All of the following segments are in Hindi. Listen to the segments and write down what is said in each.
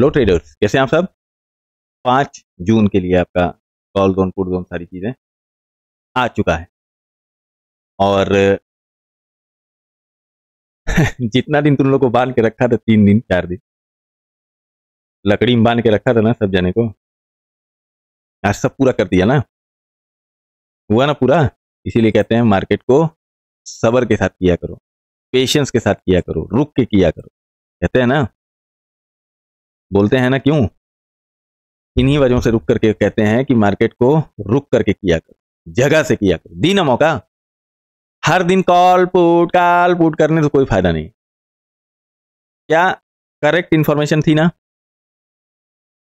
हेलो ट्रेडर्स, कैसे हैं आप सब। 5 जून के लिए आपका कॉल जोन, पुट जोन, सारी चीजें आ चुका है। और जितना दिन तुम लोग को बांध के रखा था, 3 दिन 4 दिन लकड़ी में बांध के रखा था ना सब जने को, आज सब पूरा कर दिया ना, हुआ ना पूरा। इसीलिए कहते हैं मार्केट को सब्र के साथ किया करो, पेशेंस के साथ किया करो, रुक के किया करो। कहते हैं ना, बोलते हैं ना, क्यों? इन्हीं वजहों से रुक करके कहते हैं कि मार्केट को रुक करके किया करो, जगह से किया करो, दी ना मौका। हर दिन कॉल पुट करने से कोई फायदा नहीं। क्या करेक्ट इंफॉर्मेशन थी ना?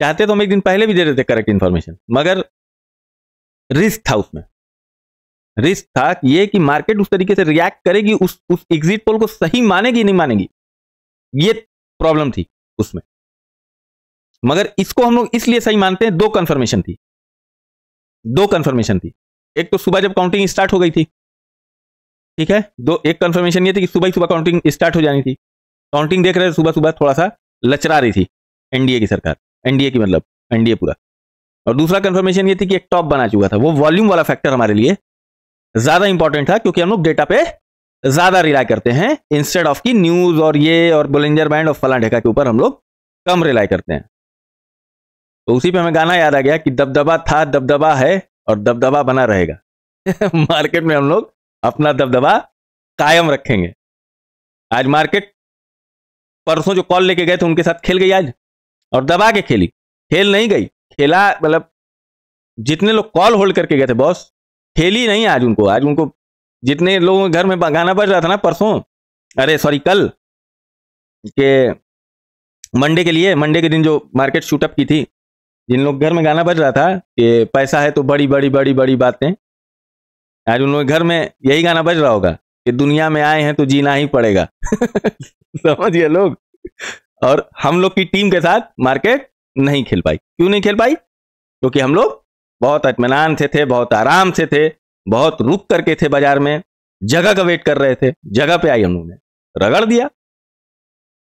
चाहते तो हम एक दिन पहले भी दे देते करेक्ट इंफॉर्मेशन, मगर रिस्क था उसमें। रिस्क था कि ये कि मार्केट उस तरीके से रिएक्ट करेगी, उस एग्जिट पोल को सही मानेगी नहीं मानेगी, ये प्रॉब्लम थी उसमें। मगर इसको हम लोग इसलिए सही मानते हैं, 2 कंफर्मेशन थी। एक तो सुबह जब काउंटिंग स्टार्ट हो गई थी, ठीक है, एक कंफर्मेशन ये थी कि सुबह ही सुबह काउंटिंग स्टार्ट हो जानी थी। काउंटिंग देख रहे थे सुबह सुबह थोड़ा सा लचरा रही थी एनडीए की सरकार, एनडीए की मतलब एनडीए पूरा। और दूसरा कंफर्मेशन ये थी कि एक टॉप बना चुका था। वो वॉल्यूम वाला फैक्टर हमारे लिए ज्यादा इंपॉर्टेंट था, क्योंकि हम लोग डेटा पे ज्यादा रिलाई करते हैं इंस्टेड ऑफ की न्यूज और ये और बोलिंजर बैंड और फला ढेका के ऊपर हम लोग कम रिलाई करते हैं। तो उसी पे हमें गाना याद आ गया कि दबदबा था, दबदबा है और दबदबा बना रहेगा। मार्केट में हम लोग अपना दबदबा कायम रखेंगे। आज मार्केट परसों जो कॉल लेके गए थे उनके साथ खेल गई आज, और दबा के खेली। खेल नहीं गई, खेला मतलब जितने लोग कॉल होल्ड करके गए थे बॉस, खेली नहीं आज उनको जितने लोगों के घर में गाना बज रहा था ना परसों, अरे सॉरी कल के मंडे के दिन जो मार्केट शूटअप की थी, जिन लोग घर में गाना बज रहा था कि पैसा है तो बड़ी बड़ी बड़ी बड़ी बातें, आज उन लोगों के घर में यही गाना बज रहा होगा कि दुनिया में आए हैं तो जीना ही पड़ेगा। समझिए लोग। और हम लोग की टीम के साथ मार्केट नहीं खेल पाई। क्यों नहीं खेल पाई? क्योंकि हम लोग बहुत इत्मीनान से थे, बहुत आराम से थे, बहुत रुक करके थे, बाजार में जगह का वेट कर रहे थे। जगह पे आई हम लोगों ने रगड़ दिया।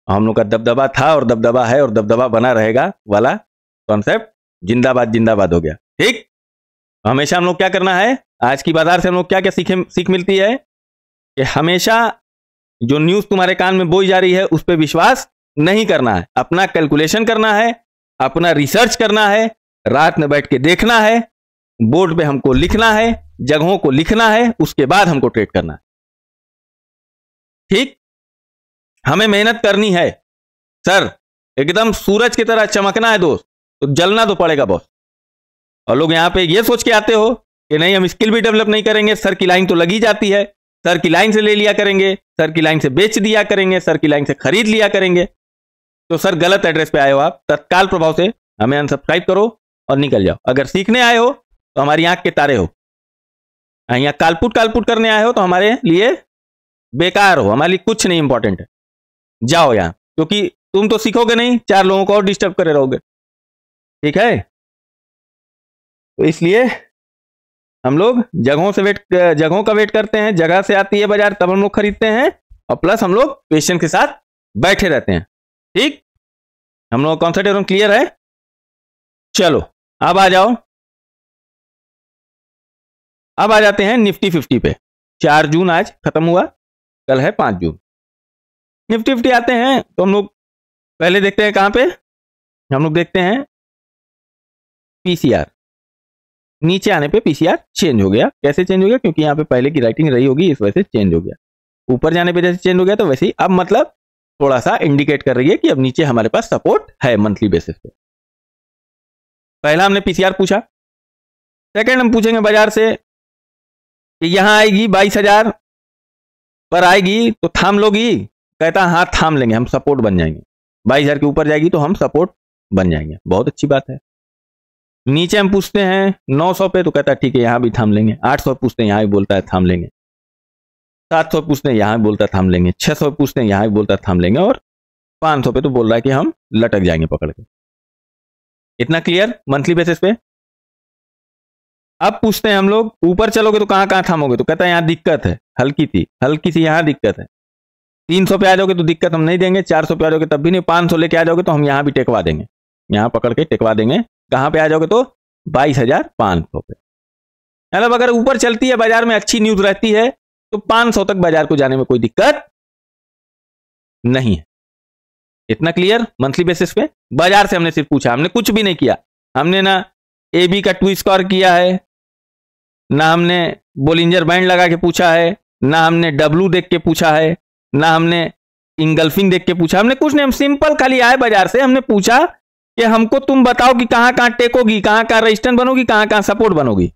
हम लोग का दबदबा था और दबदबा है और दबदबा बना रहेगा वाला कॉन्सेप्ट जिंदाबाद जिंदाबाद हो गया। ठीक, हमेशा हम लोग क्या करना है, आज की बाजार से हम लोग क्या क्या सीख मिलती है कि हमेशा जो न्यूज तुम्हारे कान में बोई जा रही है उस पर विश्वास नहीं करना है। अपना कैलकुलेशन करना है, अपना रिसर्च करना है, रात में बैठ के देखना है, बोर्ड पे हमको लिखना है, जगहों को लिखना है, उसके बाद हमको ट्रेड करना है। ठीक, हमें मेहनत करनी है सर, एकदम सूरज की तरह चमकना है दोस्त, तो जलना तो पड़ेगा बॉस। और लोग यहां पे ये सोच के आते हो कि नहीं हम स्किल भी डेवलप नहीं करेंगे, सर की लाइन तो लगी जाती है, सर की लाइन से ले लिया करेंगे, सर की लाइन से बेच दिया करेंगे, सर की लाइन से खरीद लिया करेंगे। तो सर गलत एड्रेस पे आए हो आप। तत्काल प्रभाव से हमें अनसब्सक्राइब करो और निकल जाओ। अगर सीखने आए हो तो हमारी आंख के तारे हो, यहाँ कालपुट करने आए हो तो हमारे लिए बेकार हो, हमारे लिए कुछ नहीं इंपॉर्टेंट है। जाओ यहाँ, क्योंकि तुम तो सीखोगे नहीं, 4 लोगों को और डिस्टर्ब करे रहोगे। ठीक है, तो इसलिए हम लोग जगहों का वेट करते हैं। जगह से आती है बाजार तब हम लोग खरीदते हैं, और प्लस हम लोग पेशेंस के साथ बैठे रहते हैं। ठीक, हम लोग कॉन्सेप्ट क्लियर है। चलो अब आ जाओ, अब आ जाते हैं निफ्टी 50 पे। 4 जून आज खत्म हुआ, कल है 5 जून। निफ्टी 50 आते हैं तो हम लोग पहले देखते हैं कहां पे, हम लोग देखते हैं पीसीआर। नीचे आने पे पीसीआर चेंज हो गया। कैसे चेंज हो गया? क्योंकि यहाँ पे पहले की राइटिंग रही होगी, इस वजह से चेंज हो गया। ऊपर जाने पे जैसे चेंज हो गया तो वैसे ही अब मतलब थोड़ा सा इंडिकेट कर रही है कि अब नीचे हमारे पास सपोर्ट है मंथली बेसिस पे। पहला हमने पीसीआर पूछा। सेकंड हम पूछेंगे बाजार से कि यहां आएगी 22,000 पर आएगी तो थाम लोगी? कहता हाँ थाम लेंगे, हम सपोर्ट बन जाएंगे। 22,000 के ऊपर जाएगी तो हम सपोर्ट बन जाएंगे। बहुत अच्छी बात है। नीचे हम पूछते हैं 900 पे तो कहता है ठीक है यहां भी थाम लेंगे। 800 पूछते हैं, यहां भी बोलता है थाम लेंगे। 700 पूछते हैं, यहां भी बोलता है थाम लेंगे। 600 पूछते हैं, यहां भी बोलता है थाम लेंगे। और 500 पे तो बोल रहा है कि हम लटक जाएंगे पकड़ के। इतना क्लियर मंथली बेसिस पे। अब पूछते हैं हम लोग ऊपर चलोगे तो कहां कहां थामोगे? तो कहता है यहां दिक्कत है, हल्की सी यहां दिक्कत है। 300 पे आ जाओगे तो दिक्कत हम नहीं देंगे। 400 पे आ जाओगे तब भी नहीं। 500 लेके आ जाओगे तो हम यहां भी टेकवा देंगे। यहां पकड़ के टिकवा देंगे, कहां पे आ जाओगे तो 22,500 पे। मतलब अगर ऊपर चलती है बाजार में, अच्छी न्यूज रहती है, तो 500 तक बाजार को जाने में कोई दिक्कत नहीं है। इतना क्लियर। मंथली बेसिस पे बाजार से हमने सिर्फ पूछा, हमने कुछ भी नहीं किया। हमने ना AB का 2 स्क्वायर किया है, ना हमने बोलिंजर बैंड लगा के पूछा है, ना हमने W देख के पूछा है, ना हमने इंगल्फिंग देख के पूछा, हमने कुछ नहीं। हम सिंपल खाली आए बाजार से, हमने पूछा कि हमको तुम बताओ कि कहां कहां टेकोगी, कहां कहां रेजिस्टेंस बनोगी, कहां कहां सपोर्ट बनोगी।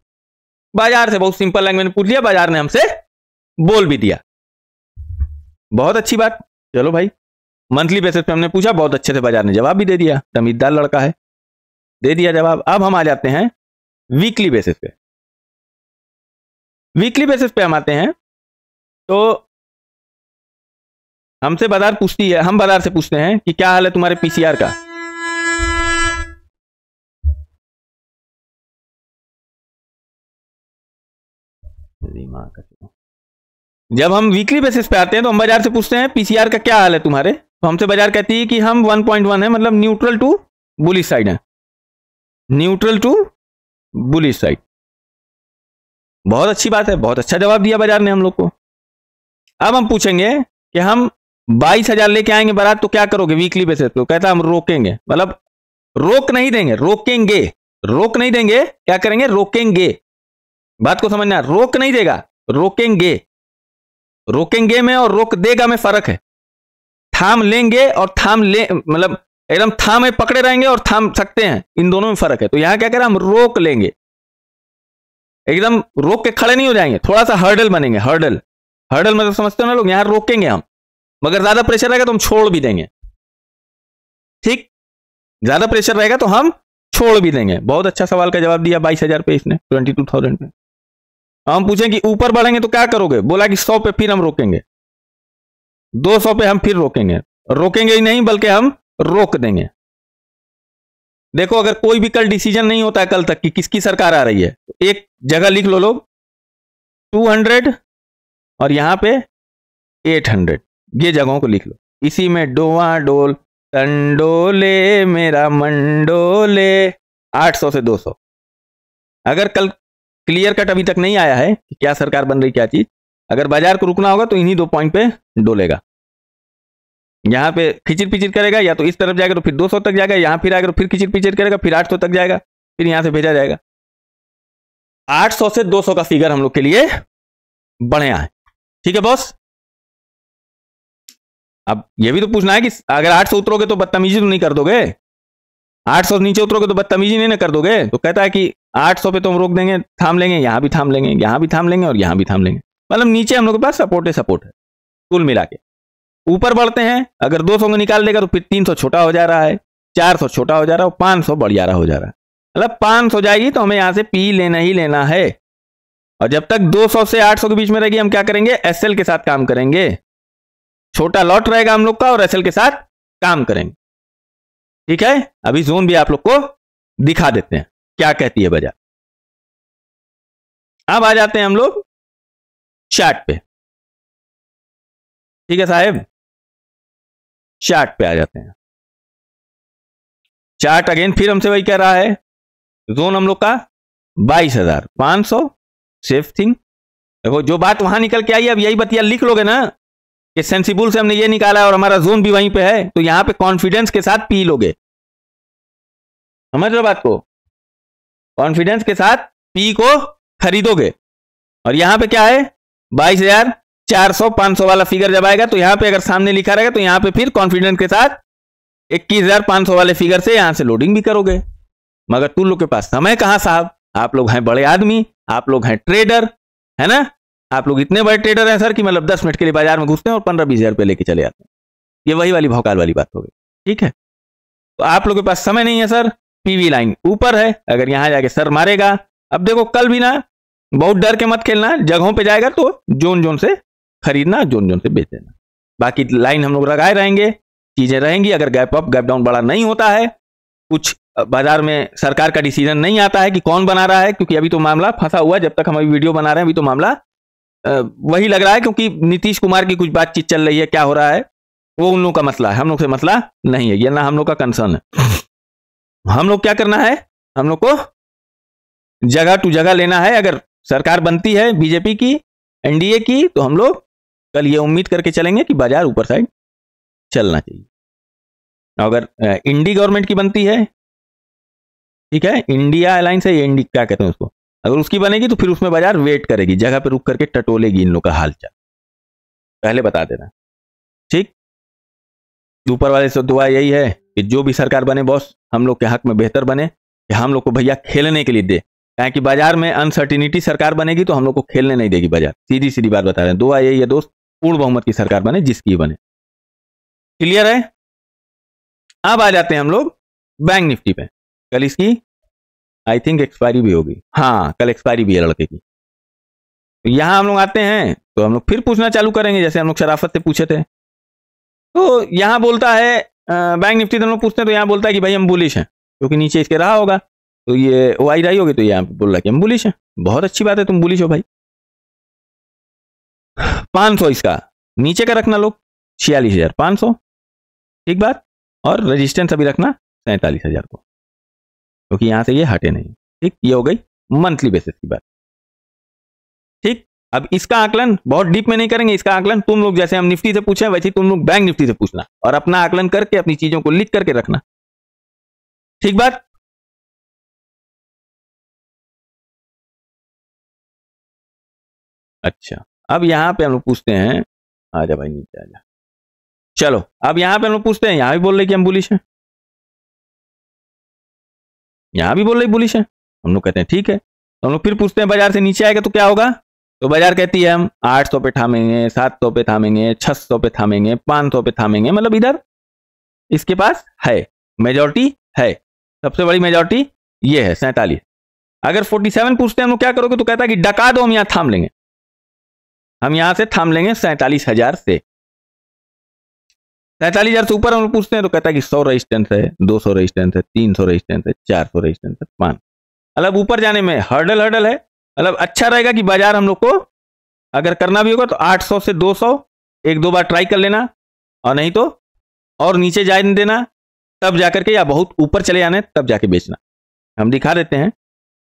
बाजार से बहुत सिंपल लैंग्वेज में पूछ लिया, बाजार ने हमसे बोल भी दिया। बहुत अच्छी बात। चलो भाई, मंथली बेसिस पे हमने पूछा, बहुत अच्छे से बाजार ने जवाब भी दे दिया, तमीज़दार लड़का है, दे दिया जवाब। अब हम आ जाते हैं वीकली बेसिस पे। वीकली बेसिस पे हम आते हैं तो हमसे बाजार पूछती है, हम बाजार से पूछते हैं कि क्या हाल है तुम्हारे PCR का। जब हम वीकली बेसिस पे आते हैं तो हम बाजार से पूछते हैं PCR का क्या हाल है तुम्हारे, तो हमसे बाजार कहती है कि हम 1.1 है, मतलब न्यूट्रल टू बुलिश साइड है, न्यूट्रल टू बुलिश साइड। बहुत अच्छी बात है, बहुत अच्छा जवाब दिया बाजार ने हम लोग को। अब हम पूछेंगे कि हम 22,000 लेके आएंगे बारात, तो क्या करोगे वीकली बेसिस पे। कहता है हम रोकेंगे, मतलब रोक नहीं देंगे, रोकेंगे। रोक नहीं देंगे, क्या करेंगे, रोकेंगे। बात को समझना, रोक नहीं देगा, रोकेंगे। रोकेंगे में और रोक देगा में फर्क है। थाम लेंगे और थाम ले, मतलब एकदम थामे पकड़े रहेंगे और थाम सकते हैं, इन दोनों में फर्क है। तो यहां क्या करें, हम रोक लेंगे, एकदम रोक के खड़े नहीं हो जाएंगे, थोड़ा सा हर्डल बनेंगे। हर्डल, हर्डल मतलब समझते हो ना लोग, यहां रोकेंगे हम, मगर ज्यादा प्रेशर रहेगा तो हम छोड़ भी देंगे। ठीक, ज्यादा प्रेशर रहेगा तो हम छोड़ भी देंगे। बहुत अच्छा सवाल का जवाब दिया 22,000 पे इसने, 22,000 पे। हम पूछें कि ऊपर बढ़ेंगे तो क्या करोगे, बोला कि 100 पे फिर हम रोकेंगे, 200 पे हम फिर रोकेंगे। रोकेंगे ही नहीं बल्कि हम रोक देंगे। देखो, अगर कोई भी कल डिसीजन नहीं होता है कल तक कि किसकी सरकार आ रही है, तो एक जगह लिख लो लोग, 200 और यहां पे 800, ये जगहों को लिख लो। इसी में डोवा डोल टंडोले मेरा मंडोले, 800 से 200। अगर कल क्लियर कट अभी तक नहीं आया है कि क्या सरकार बन रही क्या चीज, अगर बाजार को रुकना होगा तो इन्हीं 2 पॉइंट पे डोलेगा। यहां पे खिचिर पिचिर करेगा, या तो इस तरफ जाएगा तो फिर 200 तक जाएगा, यहां फिर आएगा तो फिर खिचिर पिचिर करेगा, फिर 800 तक जाएगा, फिर यहां से भेजा जाएगा। 800 से 200 का फिगर हम लोग के लिए बढ़िया है। ठीक है बॉस। अब ये भी तो पूछना है कि अगर 800 उतरोगे तो बदतमीजी तो नहीं कर दोगे, 800 नीचे उतरोगे तो बदतमीजी नहीं ना कर दोगे। तो कहता है कि 800 पे तो हम रोक देंगे, थाम लेंगे, यहां भी थाम लेंगे, यहां भी थाम लेंगे और यहां भी थाम लेंगे। मतलब नीचे हम लोग के पास सपोर्ट है, सपोर्ट है कुल मिला के। ऊपर बढ़ते हैं, अगर 200 को निकाल देगा तो फिर 300 छोटा हो जा रहा है, 400 छोटा हो जा रहा है, 500 बढ़ जा रहा हो जा रहा है। मतलब 500 जाएगी तो हमें यहां से पी लेना ही लेना है। और जब तक 200 से 800 के बीच में रहेगी, हम क्या करेंगे, एसएल के साथ काम करेंगे। छोटा लॉट रहेगा हम लोग का और एसएल के साथ काम करेंगे। ठीक है, अभी जोन भी आप लोग को दिखा देते हैं क्या कहती है बाजार। अब आ जाते हैं हम लोग चार्ट पे। ठीक है साहेब, चार्ट पे आ जाते हैं। चार्ट अगेन फिर हमसे वही कह रहा है, जोन हम लोग का 22,500, सेफ थिंग। देखो जो बात वहां निकल के आई, अब यही बतिया लिख लोगे ना कि सेंसिबल से हमने ये निकाला है और हमारा जोन भी वहीं पे है, तो यहां पे कॉन्फिडेंस के साथ पी लोगे। समझ लो बात को, कॉन्फिडेंस के साथ पी को खरीदोगे। और यहां पे क्या है, 22,400, 500 वाला फिगर जब आएगा तो यहां पे अगर सामने लिखा रहेगा तो यहां पे फिर कॉन्फिडेंस के साथ 21,500 वाले फिगर से यहां से लोडिंग भी करोगे। मगर तुम लोग के पास समय कहां साहब, आप लोग हैं बड़े आदमी, आप लोग हैं ट्रेडर, है ना। आप लोग इतने बड़े ट्रेडर हैं सर कि मतलब 10 मिनट के लिए बाजार में घुसते हैं और 15-20 हजार रुपये लेके चले जाते हैं। ये वही वाली भौकाल वाली बात हो गई। ठीक है, तो आप लोग के पास समय नहीं है सर। पीवी लाइन ऊपर है, अगर यहां जाके सर मारेगा। अब देखो कल भी ना बहुत डर के मत खेलना, जगहों पे जाएगा तो जोन जोन से खरीदना, जोन जोन से बेच देना। बाकी लाइन हम लोग लगाए रहेंगे, चीजें रहेंगी। अगर गैप अप गैप डाउन बड़ा नहीं होता है, कुछ बाजार में सरकार का डिसीजन नहीं आता है कि कौन बना रहा है, क्योंकि अभी तो मामला फंसा हुआ है। जब तक हम अभी वीडियो बना रहे हैं अभी तो मामला वही लग रहा है, क्योंकि नीतीश कुमार की कुछ बातचीत चल रही है, क्या हो रहा है वो उन लोगों का मसला है, हम लोग से मसला नहीं है, ये ना हम लोग का कंसर्न है। हम लोग क्या करना है, हम लोग को जगह टू जगह लेना है। अगर सरकार बनती है बीजेपी की, एनडीए की, तो हम लोग कल ये उम्मीद करके चलेंगे कि बाजार ऊपर साइड चलना चाहिए। अगर इंडी गवर्नमेंट की बनती है, ठीक है, इंडिया अलायंस है, ये इंडी क्या कहते हैं उसको, अगर उसकी बनेगी तो फिर उसमें बाजार वेट करेगी, जगह पे रुक करके टटोलेगी इन लोग का हालचाल, पहले बता देना, ठीक। ऊपर वाले से दुआ यही है कि जो भी सरकार बने बॉस, हम लोग के हक में बेहतर बने, कि हम लोग को भैया खेलने के लिए दे। कि बाजार में अनसर्टिनिटी सरकार बनेगी तो हम लोग को खेलने नहीं देगी बाजार, सीधी सीधी बात बता रहे हैं। दुआ यही है दोस्त, पूर्ण बहुमत की सरकार बने, जिसकी बने। क्लियर है। अब आ जाते हैं हम लोग बैंक निफ्टी पे। कल इसकी आई थिंक एक्सपायरी भी होगी, हाँ कल एक्सपायरी भी है लड़के की। तो यहां हम लोग आते हैं तो हम लोग फिर पूछना चालू करेंगे, जैसे हम लोग शराफत से पूछे थे। तो यहां बोलता है बैंक निफ्टी, तो हम लोग पूछते हैं तो यहां बोलता है कि भाई हम बुलिश हैं, क्योंकि नीचे इसके रहा होगा, तो ये ओ आई रही होगी, तो यहाँ बोल रहा है कि हम बुलिश हैं। बहुत अच्छी बात है, तुम बुलिश हो भाई। 500 इसका नीचे का रखना लोग, 46,500, ठीक बात। और रेजिस्टेंस अभी रखना 47,000 को, क्योंकि यहां से ये हटे नहीं, ठीक। ये हो गई मंथली बेसिस की बात, ठीक। अब इसका आकलन बहुत डीप में नहीं करेंगे, इसका आकलन तुम लोग जैसे हम निफ्टी से पूछे वैसे तुम लोग बैंक निफ्टी से पूछना, और अपना आकलन करके अपनी चीजों को लिख करके रखना, ठीक बात। अच्छा, अब यहां पे हम लोग पूछते हैं, आजा भाई नीचे आजा। चलो अब यहां पे हम लोग पूछते हैं, यहां भी बोल रहे कि हम बुलिश हैं, यहां भी बोल रहे बुलिश है, हम लोग कहते हैं ठीक है। तो हम लोग फिर पूछते हैं बाजार से नीचे आएगा तो क्या होगा, तो बाजार कहती है हम 800 पे थामेंगे, 700 पे थामेंगे, 600 पे थामेंगे, 500 पे थामेंगे, मतलब इधर इसके पास है मेजॉरिटी है, सबसे बड़ी मेजॉरिटी ये है 47। अगर 47 पूछते हैं हम लोग क्या करोगे, तो कहता है कि डका दो, हम यहां थाम लेंगे, हम यहां से थाम लेंगे 47,000 से। 47,000 से ऊपर हम लोग पूछते हैं तो कहता है कि 100 रेजिस्टेंस है, 200 रेजिस्टेंस है, 300 रेजिस्टेंस है, 400 रेजिस्टेंस है, 5। मतलब ऊपर जाने में हर्डल है। मतलब अच्छा रहेगा कि बाजार हम लोग को अगर करना भी होगा तो 800 से 200 एक दो बार ट्राई कर लेना, और नहीं तो और नीचे जाने देना, तब जाकर के, या बहुत ऊपर चले जाने तब जाके बेचना। हम दिखा देते हैं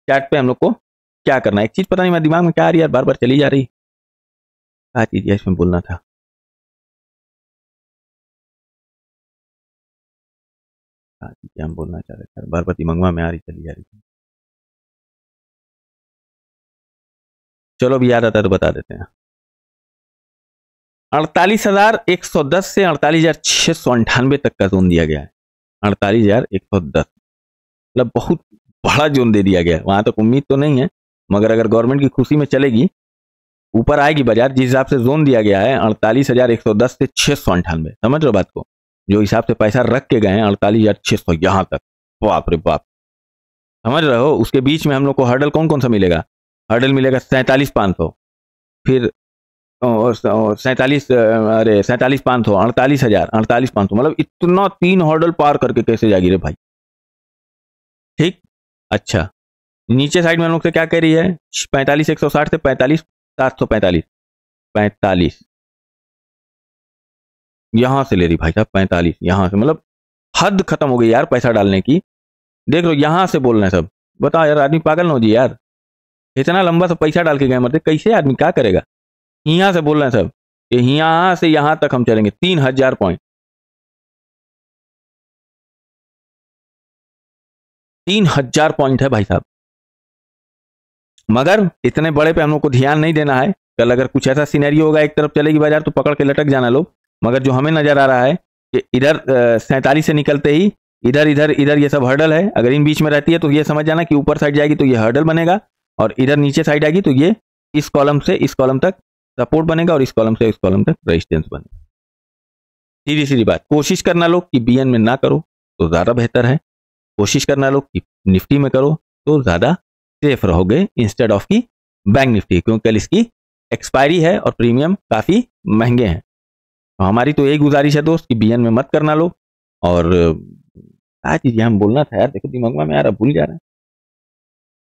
चार्ट पे हम लोग को क्या करना है। एक चीज पता नहीं मेरे दिमाग में क्या आ रही है, बार बार चली जा रही, क्या चीज है इसमें बोलना था, क्या हम बोलना चाह रहे थे, बार बार दिमाग में आ रही, चली जा रही। चलो अभी याद आता है तो बता देते हैं। 48,110 से 48,698 तक का जोन दिया गया है। 48,110 मतलब बहुत बड़ा जोन दे दिया गया है। वहां तक उम्मीद तो नहीं है, मगर अगर गवर्नमेंट की खुशी में चलेगी, ऊपर आएगी बाजार, जिस हिसाब से जोन दिया गया है 48,110 से 698, समझ रहे हो बात को, जो हिसाब से पैसा रख के गए हैं 48,600 यहां तक, बाप रे बाप, समझ रहे हो। उसके बीच में हम लोग को हर्डल कौन कौन सा मिलेगा, हर्डल मिलेगा 47,500, फिर 47, अरे 47,500, 48,000, 48,500, मतलब इतना 3 हर्डल पार करके कैसे जाएगी रे भाई, ठीक। अच्छा, नीचे साइड में हम लोग से क्या कह रही है, 45,160 से 45,745, 45 यहां से ले रही भाई साहब, 45 यहां से, मतलब हद खत्म हो गई यार पैसा डालने की। देख लो यहां से बोल रहे हैं सब, बताओ यार आदमी पागल ना हो जी यार, इतना लंबा सा पैसा डाल के गए मरते, कैसे आदमी क्या करेगा। यहां से बोल रहे हैं सब कि यहां से यहां तक हम चलेंगे, 3,000 पॉइंट, 3,000 पॉइंट है भाई साहब। मगर इतने बड़े पे हम लोग को ध्यान नहीं देना है, कल अगर कुछ ऐसा सिनेरियो होगा एक तरफ चलेगी बाजार तो पकड़ के लटक जाना लोग। मगर जो हमें नजर आ रहा है कि इधर 47 से निकलते ही इधर इधर इधर ये सब हर्डल है, अगर इन बीच में रहती है तो ये समझ जाना कि ऊपर साइड जाएगी तो ये हर्डल बनेगा, और इधर नीचे साइड आएगी तो ये इस कॉलम से इस कॉलम तक सपोर्ट बनेगा, और इस कॉलम से इस कॉलम तक रेजिस्टेंस बनेगा। सीधी सीधी बात, कोशिश करना लोग कि बीएन में ना करो तो ज्यादा बेहतर है, कोशिश करना लोग कि निफ्टी में करो तो ज्यादा सेफ रहोगे इंस्टेड ऑफ की बैंक निफ्टी, क्योंकि कल इसकी एक्सपायरी है और प्रीमियम काफी महंगे हैं। तो हमारी तो यही गुजारिश है दोस्त कि बीएन में मत करना लोग। और क्या चीज हम बोलना था यार, देखो दिमाग में आ रहा, भूल जा रहा है,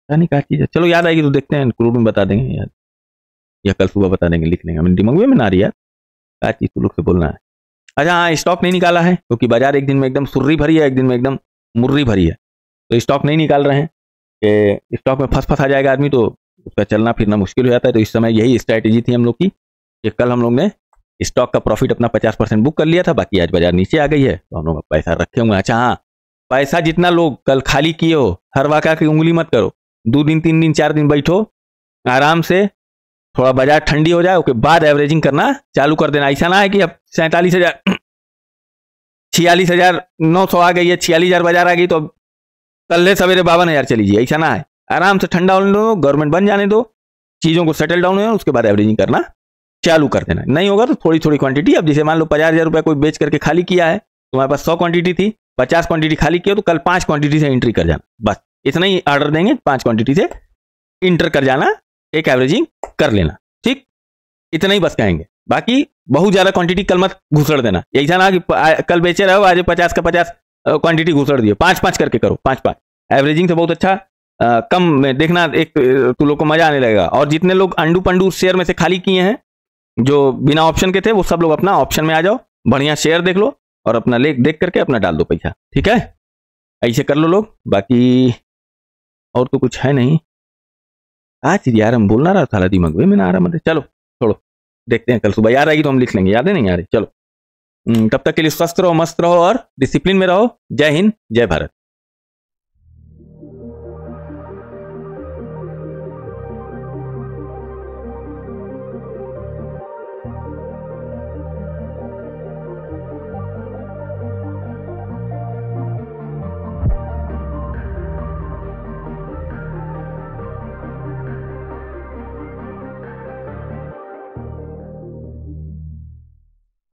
पता नहीं क्या चीज है। चलो याद आएगी तो देखते हैं, ग्रुप में बता देंगे यार, या कल सुबह बता देंगे, लिख लेंगे, हमें दिमाग में ना आ रही यार क्या चीज तो लोग से बोलना है। अच्छा हाँ, स्टॉक नहीं निकाला है क्योंकि बाजार एक दिन में एकदम सुर्री भरी है, एक दिन में एकदम मुर्री भरी है। तो स्टॉक नहीं निकाल रहे हैं कि स्टॉक में फंस आ जाएगा आदमी, तो उसका चलना फिरना मुश्किल हो जाता है। तो इस समय यही स्ट्रैटेजी थी हम लोग की कि कल हम लोग ने स्टॉक का प्रॉफिट अपना 50% बुक कर लिया था, बाकी आज बाजार नीचे आ गई है तो हम लोग पैसा रखे हुए। अच्छा हाँ, पैसा जितना लोग कल खाली किए हो, हर वाक़ा की उंगली मत करो, 2 दिन 3 दिन 4 दिन बैठो आराम से, थोड़ा बाजार ठंडी हो जाए उसके बाद एवरेजिंग करना चालू कर देना। ऐसा ना है कि अब 47,000 46,900 आ गई है, 46,000 बाजार आ गई तो कल सवेरे 52,000 चली जाए, ऐसा ना है। आराम से ठंडा होने दो, गवर्नमेंट बन जाने दो, चीज़ों को सेटल डाउन हो, उसके बाद एवरेजिंग करना चालू कर देना। नहीं होगा तो थोड़ी थोड़ी क्वांटिटी, अब जैसे मान लो 50,000 रुपया कोई बेच करके खाली किया है, तुम्हारे पास 100 क्वांटिटी थी, 50 क्वांटिटी खाली किया तो कल 5 क्वांटिटी से एंट्री कर जाना, बस इतना ही ऑर्डर देंगे, 5 क्वांटिटी से इंटर कर जाना, एक एवरेजिंग कर लेना, ठीक, इतना ही बस कहेंगे। बाकी बहुत ज्यादा क्वांटिटी कल मत घुसड़ देना, ऐसा ना कि कल बेचे रहो आज 50 का 50 क्वांटिटी घुसड़ दिए, 5-5 करके करो, 5-5 एवरेजिंग से बहुत अच्छा कम में देखना, एक तू लोग को मजा आने लगेगा। और जितने लोग अंडू पंडू शेयर में से खाली किए हैं जो बिना ऑप्शन के थे, वो सब लोग अपना ऑप्शन में आ जाओ, बढ़िया शेयर देख लो और अपना देख करके अपना डाल दो पैसा, ठीक है, ऐसे कर लो लोग। बाकी और तो कुछ है नहीं आज यार, हम बोलना रहा था दिमाग में मैंने आ रहा मतलब, चलो छोड़ो, देखते हैं कल सुबह याद आएगी तो हम लिख लेंगे, याद है नहीं यार, चलो तब तक के लिए स्वस्थ रहो, मस्त रहो और डिसिप्लिन में रहो। जय हिंद, जय भारत।